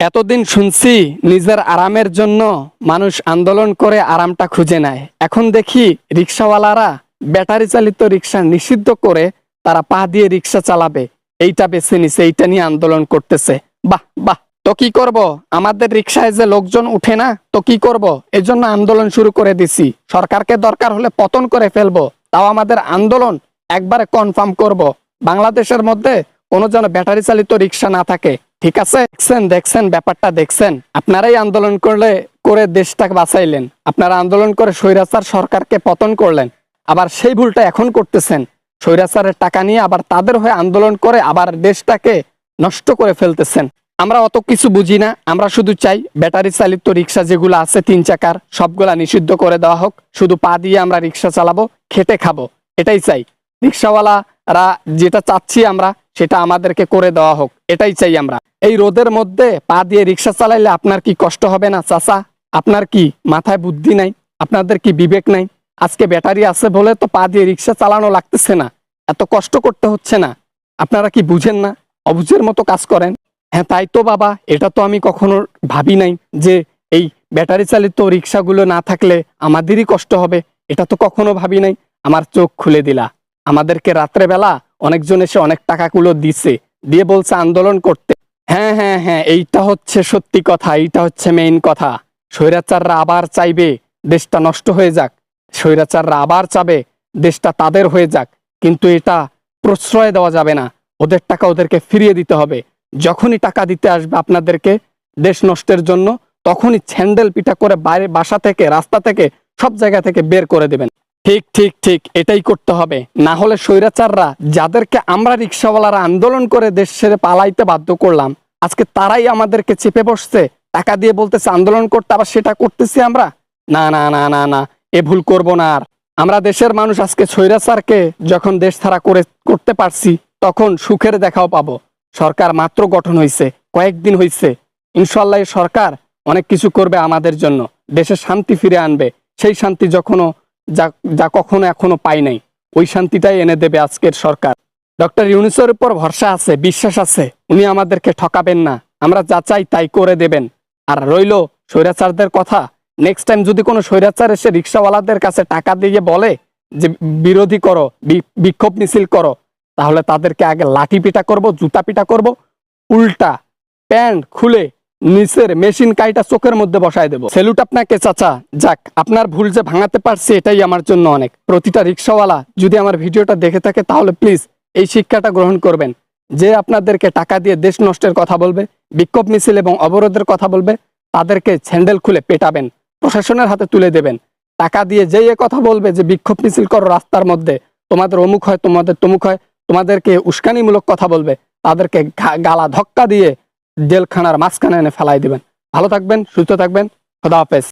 এতদিন শুনছি নিজের আরামের জন্য মানুষ আন্দোলন করে আরামটা খুঁজে নেয়। এখন দেখি রিক্সাওয়ালারা ব্যাটারি চালিত রিক্সা নিষিদ্ধ করে তারা পা দিয়ে রিক্সা চালাবে, এইটা বেছে নিছে, এইটা নিয়ে আন্দোলন করতেছে। বাহ বাহ, তো কি করব, আমাদের রিক্সায় যে লোকজন উঠে না, তো কি করব, এজন্য আন্দোলন শুরু করে দিছি। সরকারকে দরকার হলে পতন করে ফেলবো, তাও আমাদের আন্দোলন একবারে কনফার্ম করব। বাংলাদেশের মধ্যে কোনো যেন ব্যাটারি চালিত রিক্সা না থাকে, ঠিক আছে? দেখছেন দেখছেন ব্যাপারটা দেখছেন, আপনারাই আন্দোলন করে দেশটাকে বাঁচাইলেন, আপনারা আন্দোলন করে স্বৈরাচার সরকারকে পতন করলেন, আবার সেই ভুলটা এখন করতেছেন। স্বৈরাচারের টাকা নিয়ে আবার তাদের হয়ে আন্দোলন করে আবার দেশটাকে নষ্ট করে ফেলতেছেন। আমরা অত কিছু বুঝি না, আমরা শুধু চাই ব্যাটারি চালিত রিক্সা যেগুলো আছে 3 চাকার সবগুলা নিষিদ্ধ করে দেওয়া হোক। শুধু পা দিয়ে আমরা রিক্সা চালাবো, খেটে খাবো, এটাই চাই। রিক্সাওয়ালারা যেটা চাচ্ছি আমরা, সেটা আমাদেরকে করে দেওয়া হোক, এটাই চাই আমরা। এই রোদের মধ্যে পা দিয়ে রিক্সা চালাইলে আপনার কি কষ্ট হবে না চাচা? আপনার কি মাথায় বুদ্ধি নাই? আপনাদের কি বিবেক নাই? আজকে ব্যাটারি আছে বলে তো পা দিয়ে রিক্সা চালানো লাগতেছে না, এত কষ্ট করতে হচ্ছে না। আপনারা কি বুঝেন না? অবুঝের মতো কাজ করেন। হ্যাঁ তাই তো বাবা, এটা তো আমি কখনো ভাবি নাই যে এই ব্যাটারি চালিত রিক্সাগুলো না থাকলে আমাদেরই কষ্ট হবে, এটা তো কখনো ভাবি নাই। আমার চোখ খুলে দিলা। আমাদেরকে রাত্রেবেলা অনেকজন এসে অনেক টাকাগুলো দিছে, দিয়ে বলছে আন্দোলন করতে। হ্যাঁ হ্যাঁ হ্যাঁ, এইটা হচ্ছে সত্যি কথা, এইটা হচ্ছে মেইন কথা। স্বৈরাচাররা আবার চাইবে দেশটা নষ্ট হয়ে যাক, স্বৈরাচাররা আবার চাবে দেশটা তাদের হয়ে যাক, কিন্তু এটা প্রশ্রয় দেওয়া যাবে না। ওদের টাকা ওদেরকে ফিরিয়ে দিতে হবে। যখনই টাকা দিতে আসবে আপনাদেরকে দেশ নষ্টের জন্য, তখনই স্যান্ডেল পিটা করে বাইরে, বাসা থেকে, রাস্তা থেকে, সব জায়গা থেকে বের করে দেবেন। ঠিক ঠিক ঠিক, এটাই করতে হবে। না হলে স্বৈরাচাররা, যাদেরকে আমরা রিক্সাওয়ালারা আন্দোলন করে দেশ ছেড়ে পালাইতে বাধ্য করলাম, আজকে তারাই আমাদেরকে চেপে বসছে, টাকা দিয়ে বলতেছে আন্দোলন করতে, আবার সেটা করতেছি আমরা। না না না না না, এ ভুল করব না আর। আমরা দেশের মানুষ আজকে স্বৈরাচারকে যখন দেশ ছাড়া করতে পারছি, তখন সুখের দেখাও পাবো। সরকার মাত্র গঠন হয়েছে, কয়েকদিন হয়েছে, ইনশাল্লাহ এই সরকার অনেক কিছু করবে আমাদের জন্য, দেশে শান্তি ফিরে আনবে। সেই শান্তি যা যা কখনো এখনো পাই নাই, ওই শান্তিটাই এনে দেবে আজকের সরকার। ডক্টর ইউনূসের উপর ভরসা আছে, বিশ্বাস আছে, উনি আমাদেরকে ঠকাবেন না, আমরা যা চাই তাই করে দেবেন। আর রইল স্বৈরাচারদের কথা, নেক্সট টাইম যদি কোনো স্বৈরাচার এসে রিক্সাওয়ালাদের কাছে টাকা দিয়ে বলে যে বিরোধী করো, বিক্ষোভ মিছিল করো, তাহলে তাদেরকে আগে লাঠি পিটা করব, জুতা পিটা করব, উল্টা প্যান্ট খুলে নিচের মেশিন কাইটা চোখের মধ্যে বসায় দেব। সেলুট আপনাকে চাচা। যাক, আপনার ভুল যে ভাঙাতে পারছি এটাই আমার জন্য অনেক। প্রতিটা রিক্সাওয়ালা যদি আমার ভিডিওটা দেখে থাকে, তাহলে প্লিজ এই শিক্ষাটা গ্রহণ করবেন, যে আপনাদেরকে টাকা দিয়ে দেশ নষ্টের কথা বলবে, বিক্ষোভ মিছিল এবং অবরোধের কথা বলবে, তাদেরকে স্যান্ডেল খুলে পেটাবেন, প্রশাসনের হাতে তুলে দেবেন। টাকা দিয়ে যেই কথা বলবে যে বিক্ষোভ মিছিল করো রাস্তার মধ্যে, তোমাদের অমুক হয়, তোমাদের তমুক হয়, তোমাদেরকে উস্কানিমূলক কথা বলবে, তাদেরকে গালা ধক্কা দিয়ে জেলখানার মাঝখানে এনে ফেলাই দিবেন। ভালো থাকবেন, সুস্থ থাকবেন, খোদা হাফেজ।